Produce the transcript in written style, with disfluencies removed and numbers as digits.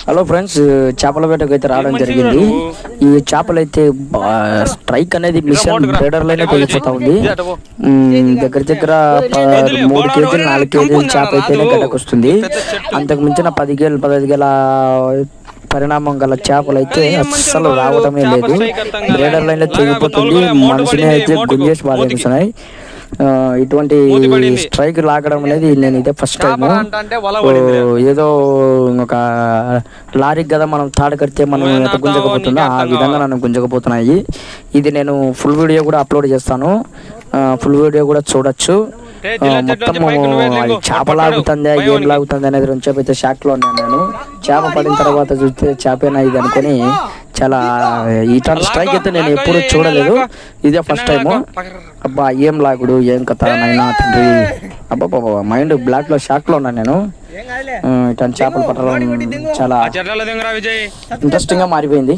Hello friends, చేపల వేటకు అయితే రావడం జరిగింది. ఈ చేపలు అయితే స్ట్రైక్ అనేది మిషన్ బ్రేడర్లోనే తెగిపోతా ఉంది. దగ్గర దగ్గర 3 కేజీలు 4 కేజీలు చేప అయితేనే గడ్డకు వస్తుంది. అంతకు మించిన 10 కేజీలు 15 కేజీల పరిణామం గల చేపలు అయితే అస్సలు రావడమే లేదు. బ్రేడర్ లైన్ లో తెగిపోతుంది. మనిషిని అయితే గుంజేసి బాధేస్తున్నాయి. ఇటువంటి స్ట్రైక్ లాగడం అనేది నేను ఇదే ఫస్ట్ టైం. ఏదో ఒక లారీకి కదా మనం తాడు కడితే మనం ఎంత గుంజకపోతుందో ఆ విధంగా నన్ను గుంజకపోతున్నాయి. ఇది నేను ఫుల్ వీడియో కూడా అప్లోడ్ చేస్తాను. ఫుల్ వీడియో కూడా చూడొచ్చు. మొత్తము చేప లాగుతుందా ఏం లాగుతుంది అనేది రెండుసేపు అయితే షాక్ లో ఉన్నాను నేను. చేప పడిన తర్వాత చూస్తే చేపేనా ఇది అనుకుని చాలా ఇట్లాంటి స్ట్రైక్ అయితే నేను ఎప్పుడు చూడలేదు. ఇదే ఫస్ట్ టైము. అబ్బా ఏం లాగుడు ఏం కథ నైనా తండ్రి. అబ్బా మైండ్ బ్లాక్ లో షాక్ లో ఉన్నాను నేను. ఇట్లాంటి చేపలు పట్టడం చాలా ఇంట్రెస్టింగ్ గా మారిపోయింది.